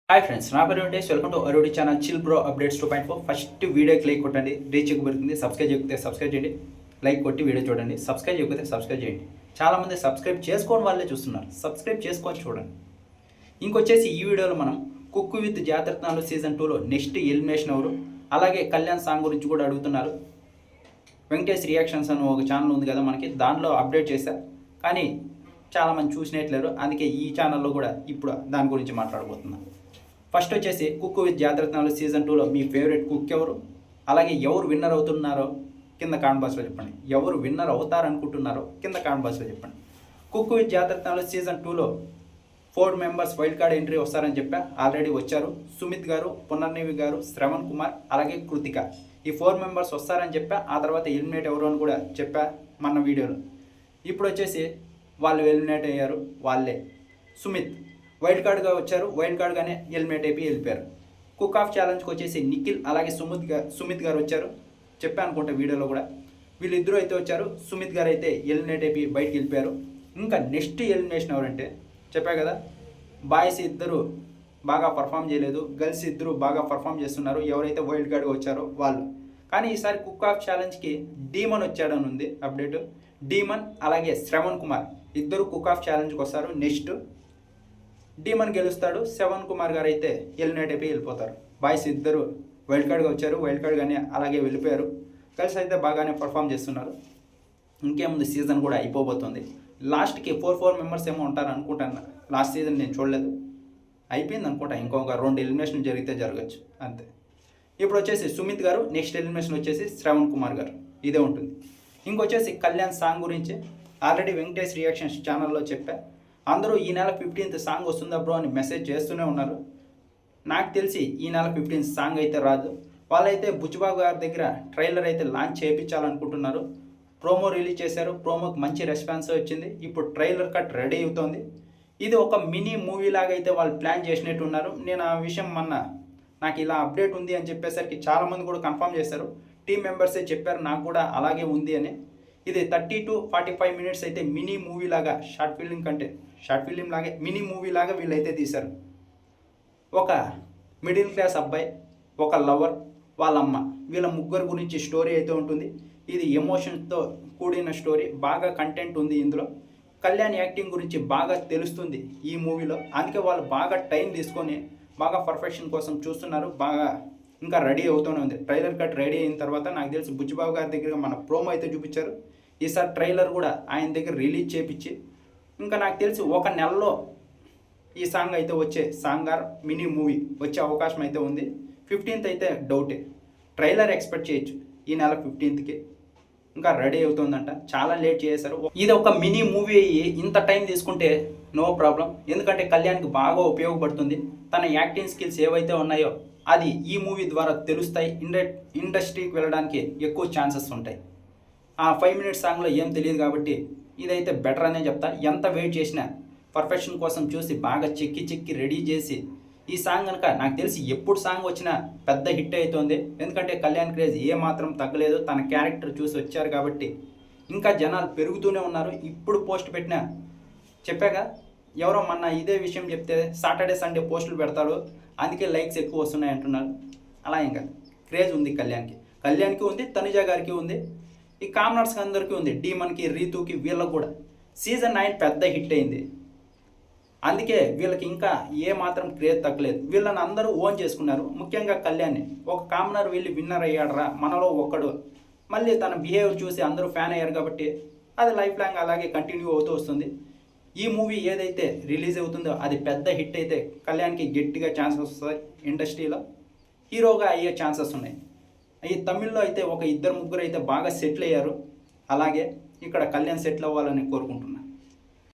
Hi friends, నా పేరు Venkatesh. Welcome to అరుడి channel chill bro updates 2.4. First వీడియోకి లైక్ కొట్టండి, రీచ్ ఎక్కుబడుతుంది. సబ్స్క్రైబ్ చేయకపోతే సబ్స్క్రైబ్ చేయండి, లైక్ కొట్టి వీడియో చూడండి. సబ్స్క్రైబ్ చేయకపోతే సబ్స్క్రైబ్ చేయండి. చాలామంది సబ్స్క్రైబ్ చేసుకోని వాళ్ళే చూస్తున్నారు, సబ్స్క్రైబ్ చేసుకొని చూడండి. ఇంకొచ్చేసి ఈ వీడియోలో మనం కుక్కు విత్ జాతరత్నాలు సీజన్ 2లో నెక్స్ట్ ఎలిమినేషన్ ఎవరు, అలాగే కళ్యాణ్ సాంగ్ గురించి కూడా అడుగుతున్నారు. వెంకటేష్ రియాక్షన్స్ అని ఒక ఛానల్ ఉంది కదా మనకి, దానిలో అప్డేట్ చేశారు. కానీ చాలామంది చూసినట్లేరు, అందుకే ఈ ఛానల్లో కూడా ఇప్పుడు దాని గురించి మాట్లాడబోతున్నాను. ఫస్ట్ వచ్చేసి కుక్కు విత్ జాతరత్నాలు సీజన్ 2లో మీ ఫేవరెట్ కుక్ ఎవరు, అలాగే ఎవరు విన్నర్ అవుతున్నారో కింద కామెంట్ బాక్స్లో చెప్పండి. ఎవరు విన్నర్ అవుతారనుకుంటున్నారో కింద కామెంట్ బాక్స్లో చెప్పండి. కుక్కు విత్ జాతరత్నాలు సీజన్ 2లో 4 మెంబర్స్ వైల్డ్ కార్డ్ ఎంట్రీ వస్తారని చెప్పా, ఆల్రెడీ వచ్చారు. సుమిత్ గారు, పునర్నవి గారు, శ్రవణ్ కుమార్, అలాగే కృతిక. ఈ 4 మెంబర్స్ వస్తారని చెప్పా. ఆ తర్వాత ఎలిమినేట్ ఎవరు అని కూడా చెప్పా మన వీడియోలో. ఇప్పుడు వచ్చేసి వాళ్ళు ఎలిమినేట్ అయ్యారు. వాళ్ళే సుమిత్ వైల్డ్ కార్డ్గా వచ్చారు, వైల్డ్ కార్డ్గానే ఎలిమినేట్ అయిపోయి వెళ్ళిపోయారు. కుక్ ఆఫ్ ఛాలెంజ్కి వచ్చేసి నిఖిల్ అలాగే సుమిత్ గారు వచ్చారు, చెప్పాను అనుకుంటా వీడియోలో కూడా. వీళ్ళిద్దరూ అయితే వచ్చారు. సుమిత్ గారు అయితే ఎలిమినేట్ అయిపోయి బయటికి వెళ్ళిపోయారు. ఇంకా నెక్స్ట్ ఎలిమినేషన్ ఎవరంటే చెప్పా కదా, బాయ్స్ ఇద్దరు బాగా పర్ఫామ్ చేయలేదు, గర్ల్స్ ఇద్దరు బాగా పర్ఫామ్ చేస్తున్నారు. ఎవరైతే వైల్డ్ కార్డ్గా వచ్చారో వాళ్ళు. కానీ ఈసారి కుక్ ఆఫ్ ఛాలెంజ్కి డీమన్ వచ్చాడని ఉంది అప్డేట్. డీమన్ అలాగే శ్రవణ్ కుమార్ ఇద్దరు కుక్ ఆఫ్ ఛాలెంజ్కి వస్తారు. నెక్స్ట్ డీమన్ గెలుస్తాడు, శ్రవణ్ కుమార్ గారు అయితే ఎలిమినేట్ అయిపోయి వెళ్ళిపోతారు. బాయ్స్ ఇద్దరు వైల్డ్ కార్డ్గా వచ్చారు, వైల్డ్ కార్డ్గానే అలాగే వెళ్ళిపోయారు. గర్ల్స్ అయితే బాగానే పర్ఫామ్ చేస్తున్నారు. ఇంకేముంది, సీజన్ కూడా అయిపోబోతుంది. లాస్ట్కి 4 మెంబర్స్ ఏమో ఉంటారు అనుకుంటాను. లాస్ట్ సీజన్ నేను చూడలేదు, అయిపోయింది అనుకుంటా. ఇంకొక 2 ఎలిమినేషన్ జరిగితే జరగచ్చు అంతే. ఇప్పుడు వచ్చేసి సుమిత్ గారు, నెక్స్ట్ ఎలిమినేషన్ వచ్చేసి శ్రవణ్ కుమార్ గారు, ఇదే ఉంటుంది. ఇంకొచ్చేసి కళ్యాణ్ సాంగ్ గురించి ఆల్రెడీ వెంకటేష్ రియాక్షన్స్ ఛానల్లో చెప్పా. అందరూ ఈ నెల 15th సాంగ్ వస్తుందా బ్రో అని మెసేజ్ చేస్తూనే ఉన్నారు. నాకు తెలిసి ఈ నెల 15th సాంగ్ అయితే రాదు. వాళ్ళైతే బుచ్చిబాబు గారి దగ్గర ట్రైలర్ అయితే లాంచ్ చేయించాలనుకుంటున్నారు. ప్రోమో రిలీజ్ చేశారు, ప్రోమోకి మంచి రెస్పాన్స్ వచ్చింది. ఇప్పుడు ట్రైలర్ కట్ రెడీ అవుతోంది. ఇది ఒక మినీ మూవీ లాగా అయితే వాళ్ళు ప్లాన్ చేసినట్టు ఉన్నారు. నేను ఆ విషయం నాకు ఇలా అప్డేట్ ఉంది అని చెప్పేసరికి చాలామంది కూడా కన్ఫర్మ్ చేశారు. టీం మెంబర్సే చెప్పారు నాకు కూడా అలాగే ఉంది అని. ఇది 30 to 45 మినిట్స్ అయితే మినీ మూవీ లాగా, షార్ట్ ఫిలిం లాగే మినీ మూవీ లాగా వీళ్ళైతే తీశారు. ఒక మిడిల్ క్లాస్ అబ్బాయి, ఒక లవర్, వాళ్ళ అమ్మ, వీళ్ళ ముగ్గురు గురించి స్టోరీ అయితే ఉంటుంది. ఇది ఎమోషన్స్తో కూడిన స్టోరీ, బాగా కంటెంట్ ఉంది ఇందులో. కళ్యాణ్ యాక్టింగ్ గురించి బాగా తెలుస్తుంది ఈ మూవీలో. అందుకే వాళ్ళు బాగా టైం తీసుకొని బాగా పర్ఫెక్షన్ కోసం చూస్తున్నారు. బాగా ఇంకా రెడీ అవుతూనే ఉంది. ట్రైలర్ కట్ రెడీ అయిన తర్వాత నాకు తెలిసి బుచ్చిబాబు గారి దగ్గర మన ప్రోమో అయితే చూపించారు. ఈసారి ట్రైలర్ కూడా ఆయన దగ్గర రిలీజ్ చేయించి, ఇంకా నాకు తెలిసి 1 నెలలో ఈ సాంగ్ అయితే వచ్చే సాంగార్ మినీ మూవీ వచ్చే అవకాశం అయితే ఉంది. 15th అయితే డౌటే. ట్రైలర్ ఎక్స్పెక్ట్ చేయొచ్చు ఈ నెల 15th. ఇంకా రెడీ అవుతుందంట, చాలా లేట్ చేశారు. ఇది ఒక మినీ మూవీ అయ్యి ఇంత టైం తీసుకుంటే నో ప్రాబ్లం, ఎందుకంటే కళ్యాణ్కి బాగా ఉపయోగపడుతుంది. తన యాక్టింగ్ స్కిల్స్ ఏవైతే ఉన్నాయో అది ఈ మూవీ ద్వారా తెలుస్తాయి. ఇండస్ట్రీకి వెళ్ళడానికి ఎక్కువ ఛాన్సెస్ ఉంటాయి. ఆ 5 minutes సాంగ్లో ఏం తెలియదు కాబట్టి ఇదైతే బెటర్ అనే చెప్తా. ఎంత వెయిట్ చేసినా పర్ఫెక్షన్ కోసం చూసి బాగా చెక్కి రెడీ చేసి ఈ సాంగ్ కనుక నాకు తెలిసి ఎప్పుడు సాంగ్ వచ్చినా పెద్ద హిట్ అవుతుంది. ఎందుకంటే కళ్యాణ్ క్రేజ్ ఏ మాత్రం తగ్గలేదు. తన క్యారెక్టర్ చూసి వచ్చారు కాబట్టి ఇంకా జనాలు పెరుగుతూనే ఉన్నారు. ఇప్పుడు పోస్ట్ పెట్టినా చెప్పాక ఎవరో మొన్న ఇదే విషయం చెప్తే సాటర్డే సండే పోస్టులు పెడతారు, అందుకే లైక్స్ ఎక్కువ వస్తున్నాయి అంటున్నారు. అలా ఇంకా క్రేజ్ ఉంది కళ్యాణ్కి ఉంది, తనుజ గారికి ఉంది, ఈ కామనర్స్కి అందరికీ ఉంది. డీమన్కి, రీతుకి, వీళ్ళకి కూడా సీజన్ 9 పెద్ద హిట్ అయింది. అందుకే వీళ్ళకి ఇంకా ఏ మాత్రం క్రేజ్ తగ్గలేదు. వీళ్ళని అందరూ ఓన్ చేసుకున్నారు. ముఖ్యంగా కళ్యాణ్ని. ఒక కామనర్ వెళ్ళి విన్నర్ అయ్యాడరా మనలో ఒక్కడు, మళ్ళీ తన బిహేవియర్ చూసి అందరూ ఫ్యాన్ అయ్యారు కాబట్టి అది లైఫ్ లాంగ్ అలాగే కంటిన్యూ అవుతూ వస్తుంది. ఈ మూవీ ఏదైతే రిలీజ్ అవుతుందో అది పెద్ద హిట్ అయితే కళ్యాణ్కి గట్టిగా ఛాన్సెస్ వస్తాయి. ఇండస్ట్రీలో హీరోగా అయ్యే ఛాన్సెస్ ఉన్నాయి. ఈ తమిళ్లో అయితే ఒక 2-3 అయితే బాగా సెటిల్ అయ్యారు. అలాగే ఇక్కడ కళ్యాణ్ సెటిల్ అవ్వాలని కోరుకుంటున్నాను.